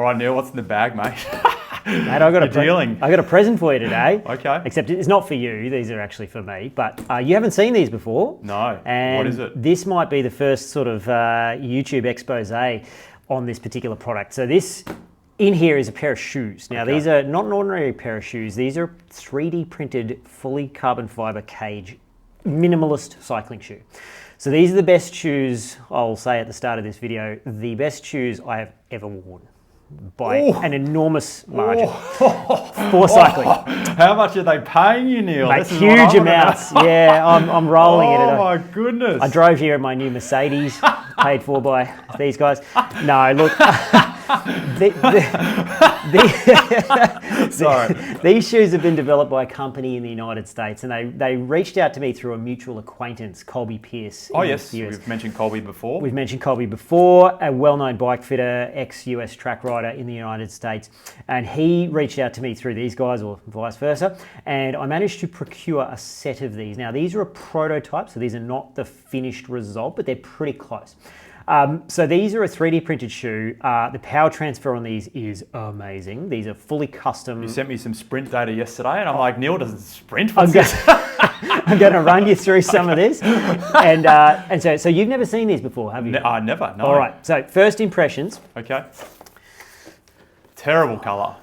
All right, Neil, what's in the bag, mate? Mate, I got a present for you today. Okay. Except it's not for you. These are actually for me. But you haven't seen these before. No. And what is it? This might be the first sort of YouTube expose on this particular product. So this in here is a pair of shoes. Now, These are not an ordinary pair of shoes. These are 3D printed, fully carbon fiber cage, minimalist cycling shoe. So these are the best shoes, I'll say at the start of this video, the best shoes I have ever worn. By an enormous margin for cycling. How much are they paying you, Neil? Mate, huge amounts. Yeah, I'm rolling it. Oh my goodness. I drove here in my new Mercedes, paid for by these guys. No, look. Sorry. These shoes have been developed by a company in the United States, and they reached out to me through a mutual acquaintance, Colby Pierce. Oh yes, we've mentioned Colby before. We've mentioned Colby before, a well-known bike fitter, ex-US track rider in the United States, and he reached out to me through these guys, or vice versa, and I managed to procure a set of these. Now, these are a prototype, so these are not the finished result, but they're pretty close. So these are a 3D printed shoe. The power transfer on these is amazing. These are fully custom. You sent me some sprint data yesterday, and I'm like, Neil doesn't sprint. I'm going to run you through some of this. And so you've never seen these before, have you? Never, no. All right, so first impressions. Okay. Terrible colour.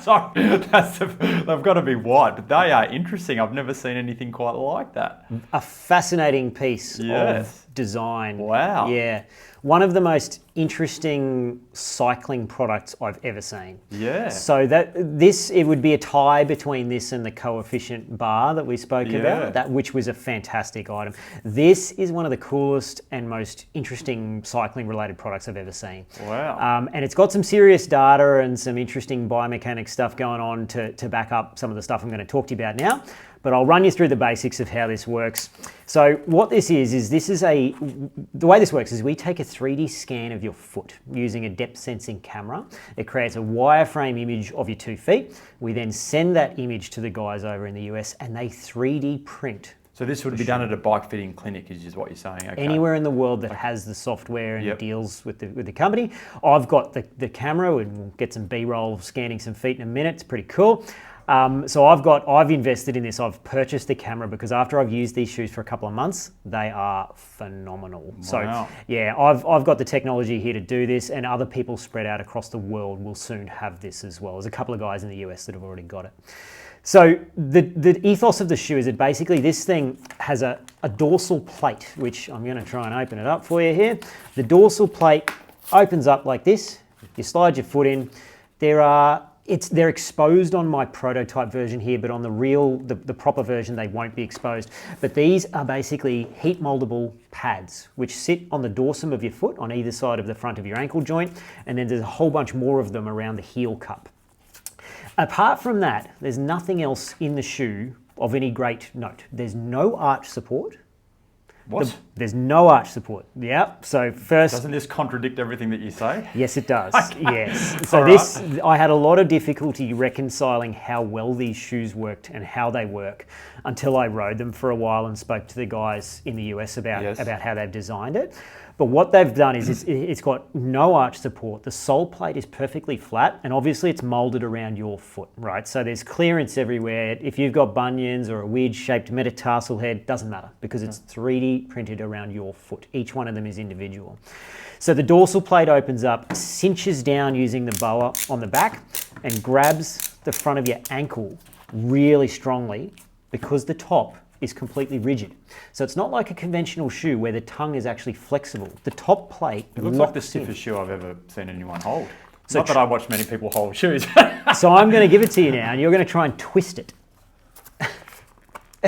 Sorry, they've got to be white, but they are interesting. I've never seen anything quite like that. A fascinating piece of design. Wow. Yeah. One of the most interesting cycling products I've ever seen. Yeah. So it would be a tie between this and the coefficient bar that we spoke about, which was a fantastic item. This is one of the coolest and most interesting cycling related products I've ever seen. Wow. And it's got some serious data and some interesting biomechanical stuff going on to back up some of the stuff I'm going to talk to you about now. But I'll run you through the basics of how this works. So what this is the way this works is we take a 3D scan of your foot using a depth sensing camera. It creates a wireframe image of your 2 feet. We then send that image to the guys over in the US and they 3D print. So this would be done at a bike fitting clinic, is just what you're saying. Okay. Anywhere in the world that has the software and deals with the company. I've got the camera, and we'll get some B-roll of scanning some feet in a minute. It's pretty cool. So I've invested in this. I've purchased the camera because after I've used these shoes for a couple of months, they are phenomenal. Wow. So yeah, I've got the technology here to do this, and other people spread out across the world will soon have this as well. There's a couple of guys in the US that have already got it. So the ethos of the shoe is that basically this thing has a dorsal plate, which I'm going to try and open it up for you here. The dorsal plate opens up like this. You slide your foot in. They're exposed on my prototype version here, but on the proper version, they won't be exposed. But these are basically heat moldable pads, which sit on the dorsum of your foot on either side of the front of your ankle joint. And then there's a whole bunch more of them around the heel cup. Apart from that, there's nothing else in the shoe of any great note. There's no arch support. What? There's no arch support. Yeah. So first, doesn't this contradict everything that you say? Yes, it does. Okay. Yes. So I had a lot of difficulty reconciling how well these shoes worked and how they work until I rode them for a while and spoke to the guys in the US about how they've designed it. But what they've done is it's got no arch support. The sole plate is perfectly flat, and obviously it's molded around your foot, right? So there's clearance everywhere. If you've got bunions or a weird-shaped metatarsal head, doesn't matter because it's 3D printed around your foot. Each one of them is individual. So the dorsal plate opens up, cinches down using the boa on the back, and grabs the front of your ankle really strongly because the top is completely rigid. So it's not like a conventional shoe where the tongue is actually flexible. The top plate looks like the stiffest shoe I've ever seen anyone hold. So not that I watch many people hold shoes. So I'm going to give it to you now, and you're going to try and twist it.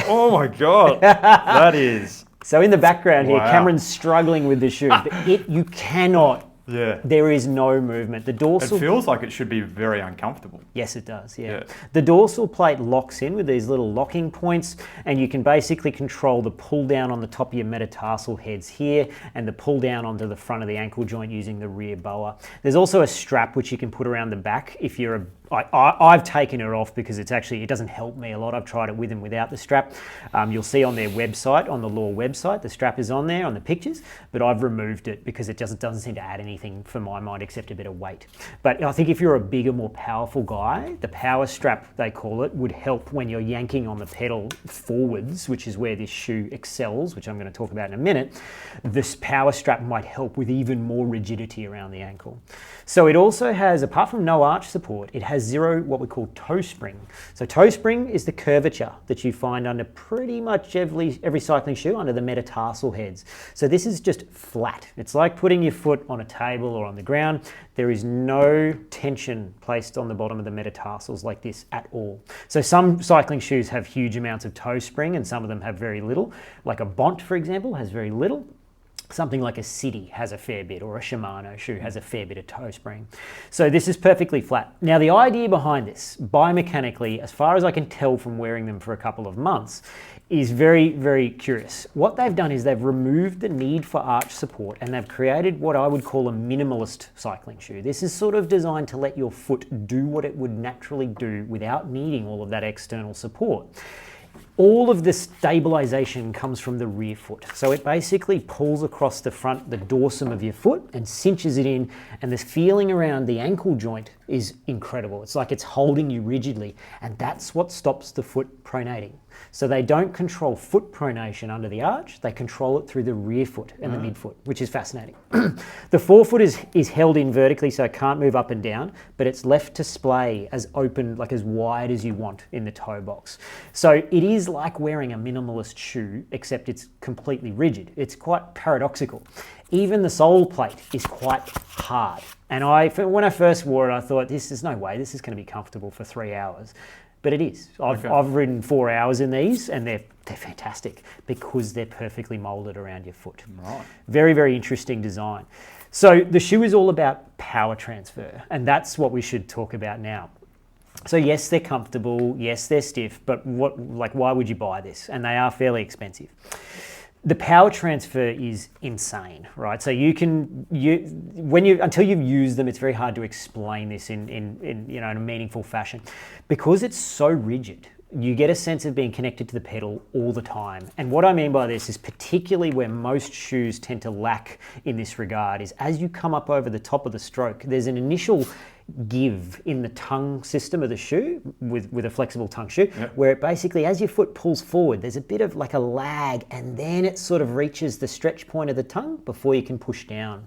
Oh my God, that is... So in the background here, Cameron's struggling with the shoe. You cannot. Yeah. There is no movement. The dorsal... It feels like it should be very uncomfortable. Yes, it does, yeah. The dorsal plate locks in with these little locking points, and you can basically control the pull down on the top of your metatarsal heads here and the pull down onto the front of the ankle joint using the rear boa. There's also a strap which you can put around the back if you're I've taken it off because it doesn't help me a lot. I've tried it with and without the strap. You'll see on their website, on the Law website, the strap is on there on the pictures, but I've removed it because it doesn't seem to add anything for my mind except a bit of weight. But I think if you're a bigger, more powerful guy, the power strap, they call it, would help when you're yanking on the pedal forwards, which is where this shoe excels, which I'm going to talk about in a minute. This power strap might help with even more rigidity around the ankle. So it also has, apart from no arch support, it has zero what we call toe spring. So toe spring is the curvature that you find under pretty much every cycling shoe under the metatarsal heads. So this is just flat. It's like putting your foot on a table or on the ground. There is no tension placed on the bottom of the metatarsals like this at all. So some cycling shoes have huge amounts of toe spring and some of them have very little. Like a Bont, for example, has very little. Something like a City has a fair bit, or a Shimano shoe has a fair bit of toe spring. So this is perfectly flat. Now the idea behind this, biomechanically, as far as I can tell from wearing them for a couple of months, is very, very curious. What they've done is they've removed the need for arch support and they've created what I would call a minimalist cycling shoe. This is sort of designed to let your foot do what it would naturally do without needing all of that external support. All of the stabilization comes from the rear foot. So it basically pulls across the front, the dorsum of your foot and cinches it in. And this feeling around the ankle joint is incredible. It's like it's holding you rigidly. And that's what stops the foot pronating. So they don't control foot pronation under the arch, they control it through the rear foot and the midfoot, which is fascinating. The forefoot is held in vertically so it can't move up and down, but it's left to splay as open, like as wide as you want in the toe box. So it is like wearing a minimalist shoe, except it's completely rigid. It's quite paradoxical. Even the sole plate is quite hard. And when I first wore it, I thought, there's no way this is going to be comfortable for 3 hours. But it is. I've ridden 4 hours in these and they're fantastic because they're perfectly molded around your foot. Right. Very, very interesting design. So the shoe is all about power transfer and that's what we should talk about now. So yes, they're comfortable, yes, they're stiff, but why would you buy this? And they are fairly expensive. The power transfer is insane, right? So until you've used them, it's very hard to explain this in a meaningful fashion. Because it's so rigid, you get a sense of being connected to the pedal all the time. And what I mean by this is particularly where most shoes tend to lack in this regard is as you come up over the top of the stroke, there's an initial give in the tongue system of the shoe with a flexible tongue shoe, where it basically, as your foot pulls forward, there's a bit of like a lag and then it sort of reaches the stretch point of the tongue before you can push down.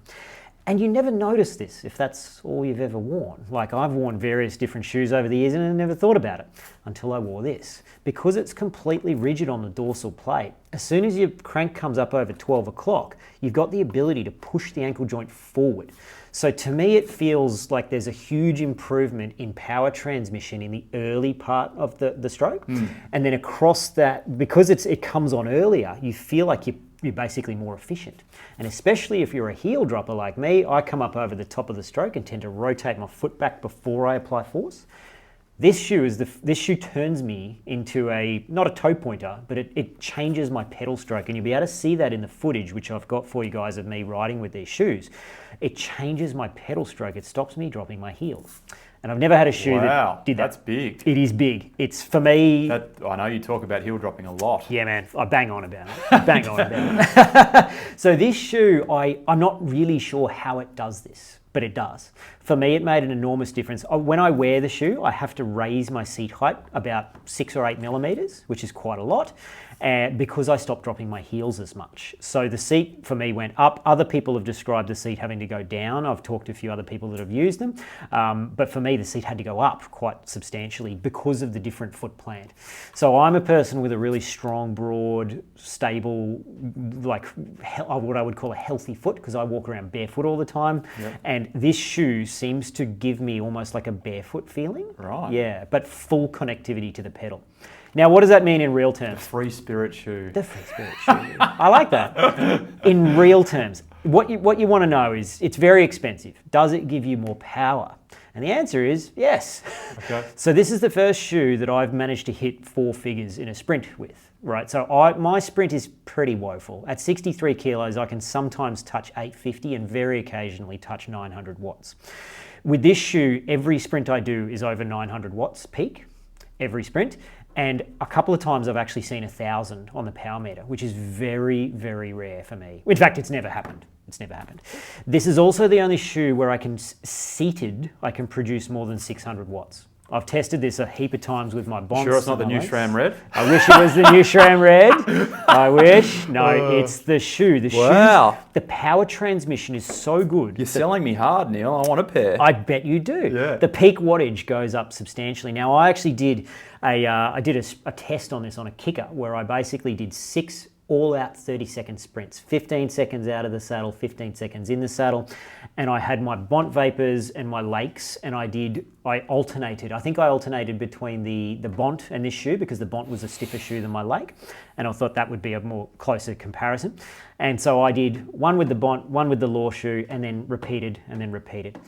And you never notice this if that's all you've ever worn. Like I've worn various different shoes over the years and I never thought about it until I wore this. Because it's completely rigid on the dorsal plate, as soon as your crank comes up over 12 o'clock, you've got the ability to push the ankle joint forward. So to me, it feels like there's a huge improvement in power transmission in the early part of the stroke. And then across that, because it comes on earlier, you feel like you're basically more efficient. And especially if you're a heel dropper like me, I come up over the top of the stroke and tend to rotate my foot back before I apply force. This shoe turns me into not a toe pointer, but it changes my pedal stroke. And you'll be able to see that in the footage, which I've got for you guys of me riding with these shoes. It changes my pedal stroke. It stops me dropping my heels. And I've never had a shoe that did that. That's big. It is big. It's for me. I know you talk about heel dropping a lot. Yeah, man. I bang on about it. So this shoe, I'm not really sure how it does this, but it does. For me, it made an enormous difference. When I wear the shoe, I have to raise my seat height about 6 or 8 millimeters, which is quite a lot, because I stopped dropping my heels as much. So the seat for me went up. Other people have described the seat having to go down. I've talked to a few other people that have used them. But for me, the seat had to go up quite substantially because of the different foot plant. So I'm a person with a really strong, broad, stable, like what I would call a healthy foot because I walk around barefoot all the time. Yep. And this shoe seems to give me almost like a barefoot feeling. Right. Yeah, but full connectivity to the pedal. Now, what does that mean in real terms? The free spirit shoe. The free spirit shoe. I like that. In real terms, what you want to know is it's very expensive. Does it give you more power? And the answer is yes. Okay. So this is the first shoe that I've managed to hit 4 figures in a sprint with. Right, so my sprint is pretty woeful. At 63 kilos, I can sometimes touch 850 and very occasionally touch 900 watts. With this shoe, every sprint I do is over 900 watts peak, every sprint. And a couple of times I've actually seen 1,000 on the power meter, which is very, very rare for me. In fact, it's never happened. It's never happened. This is also the only shoe where I can, seated, I can produce more than 600 watts. I've tested this a heap of times with my bonds. Sure it's not the new SRAM Red? I wish it was the new SRAM Red. I wish. No, it's the shoe. Wow. The power transmission is so good. You're selling me hard, Neil. I want a pair. I bet you do. Yeah. The peak wattage goes up substantially. Now, I actually did a test on this on a kicker where I basically did 6 all-out 30-second sprints, 15 seconds out of the saddle, 15 seconds in the saddle, and I had my Bont Vapors and my Lakes, and I alternated. I think I alternated between the Bont and this shoe because the Bont was a stiffer shoe than my Lake, and I thought that would be a more closer comparison. And so I did one with the Bont, one with the Law shoe, and then repeated, and then repeated.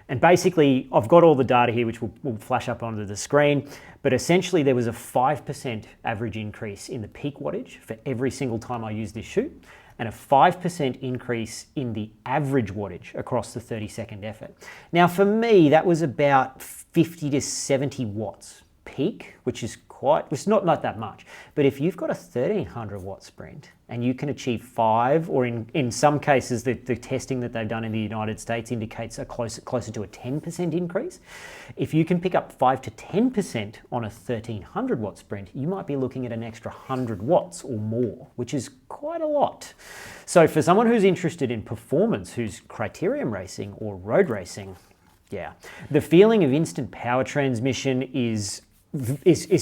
And basically, I've got all the data here, which will flash up onto the screen. But essentially, there was a 5% average increase in the peak wattage for every single time I used this shoe, and a 5% increase in the average wattage across the 30-second effort. Now, for me, that was about 50 to 70 watts peak, which is it's not that much. But if you've got a 1,300 watt sprint and you can achieve 5, or in some cases, the testing that they've done in the United States indicates a closer to a 10% increase. If you can pick up 5 to 10% on a 1,300 watt sprint, you might be looking at an extra 100 watts or more, which is quite a lot. So for someone who's interested in performance, who's criterium racing or road racing, yeah, the feeling of instant power transmission is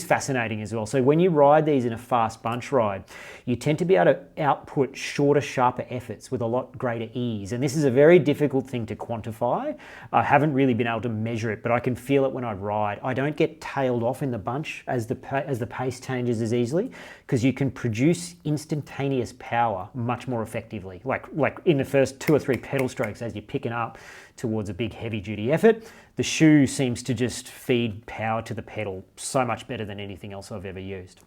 fascinating as well. So when you ride these in a fast bunch ride, you tend to be able to output shorter, sharper efforts with a lot greater ease. And this is a very difficult thing to quantify. I haven't really been able to measure it, but I can feel it when I ride. I don't get tailed off in the bunch as the pace changes as easily, because you can produce instantaneous power much more effectively. Like in the first 2 or 3 pedal strokes as you're picking up towards a big heavy duty effort, the shoe seems to just feed power to the pedal so much better than anything else I've ever used.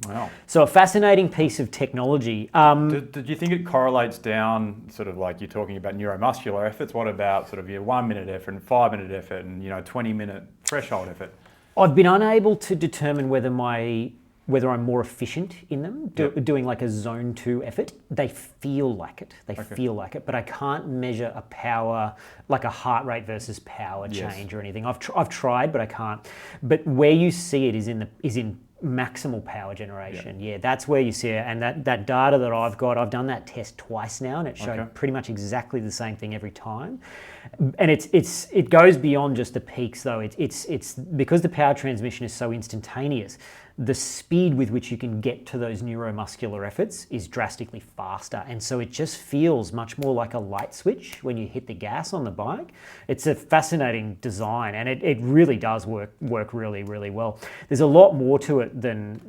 Wow. So a fascinating piece of technology. Did you think it correlates down, sort of like you're talking about neuromuscular efforts? What about sort of your 1 minute effort and 5 minute effort and 20-minute threshold effort? I've been unable to determine whether I'm more efficient in them, doing like a zone 2 effort. They feel like it. Feel like it, but I can't measure a power, like a heart rate versus power change or anything. I've tried, but I can't. But where you see it is in maximal power generation. Yeah, that's where you see it. And that data that I've got, I've done that test twice now, and it showed pretty much exactly the same thing every time. And it goes beyond just the peaks though. It's because the power transmission is so instantaneous, the speed with which you can get to those neuromuscular efforts is drastically faster. And so it just feels much more like a light switch when you hit the gas on the bike. It's a fascinating design, and it really does work really, really well. There's a lot more to it than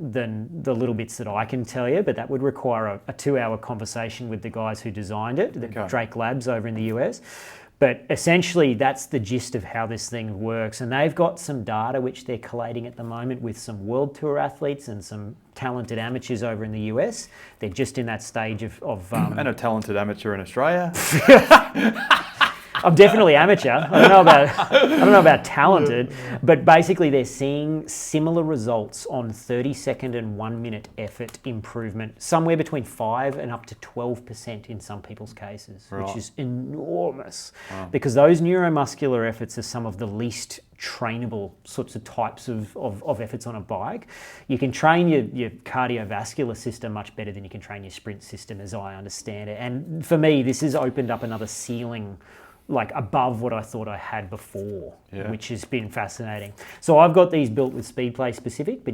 the little bits that I can tell you, but that would require a 2-hour conversation with the guys who designed it, the Drake Labs over in the US. But essentially, that's the gist of how this thing works. And they've got some data which they're collating at the moment with some World Tour athletes and some talented amateurs over in the US. They're just in that stage of and a talented amateur in Australia. I'm definitely amateur. I don't know about talented, but basically they're seeing similar results on 30-second and 1-minute effort improvement, somewhere between 5 and up to 12% in some people's cases, which is enormous. Wow. Because those neuromuscular efforts are some of the least trainable sorts of types of efforts on a bike. You can train your cardiovascular system much better than you can train your sprint system, as I understand it. And for me, this has opened up another ceiling, like above what I thought I had before, which has been fascinating. So I've got these built with Speedplay specific, but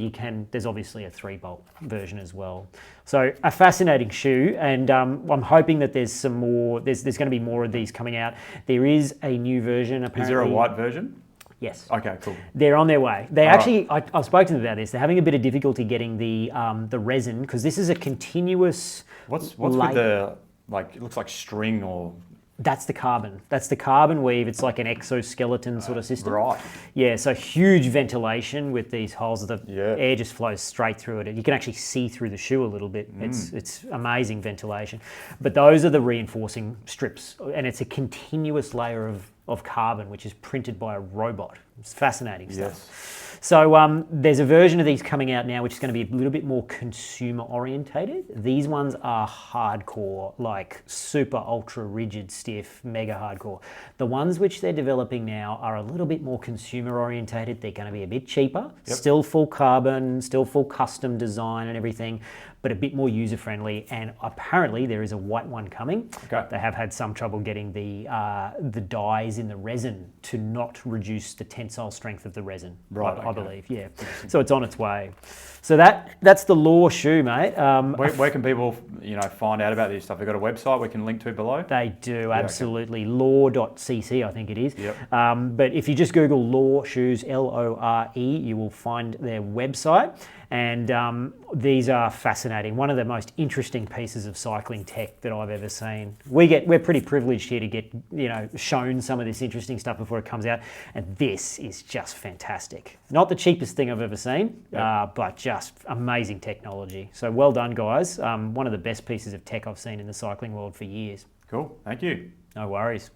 there's obviously a 3-bolt version as well. So a fascinating shoe, and I'm hoping that there's some more, there's going to be more of these coming out. There is a new version apparently. Is there a white version? Yes. Okay, cool. They're on their way. They actually, I've spoken to them about this. They're having a bit of difficulty getting the resin, because this is a continuous. What's with the, like, it looks like string or. That's the carbon. That's the carbon weave. It's like an exoskeleton sort of system. Right. Yeah, so huge ventilation with these holes. The air just flows straight through it. You can actually see through the shoe a little bit. It's amazing ventilation. But those are the reinforcing strips, and it's a continuous layer of of carbon, which is printed by a robot. It's fascinating stuff. Yes. So there's a version of these coming out now, which is going to be a little bit more consumer orientated. These ones are hardcore, like super ultra rigid, stiff, mega hardcore. The ones which they're developing now are a little bit more consumer orientated. They're going to be a bit cheaper, still full carbon, still full custom design and everything, but a bit more user friendly. And apparently there is a white one coming. Okay. They have had some trouble getting the dyes in the resin to not reduce the tensile strength of the resin. Right. I believe, yeah. So it's on its way. So that's the Law shoe, mate. Where can people, find out about this stuff? They've got a website we can link to below? They do, absolutely. Law.cc, I think it is. Yep. But if you just Google Law shoes, Lore, you will find their website. And these are fascinating. One of the most interesting pieces of cycling tech that I've ever seen. We're pretty privileged here to get, shown some of this interesting stuff before it comes out. And this is just fantastic. Not the cheapest thing I've ever seen, but just amazing technology. So well done, guys. One of the best pieces of tech I've seen in the cycling world for years. Cool. Thank you. No worries.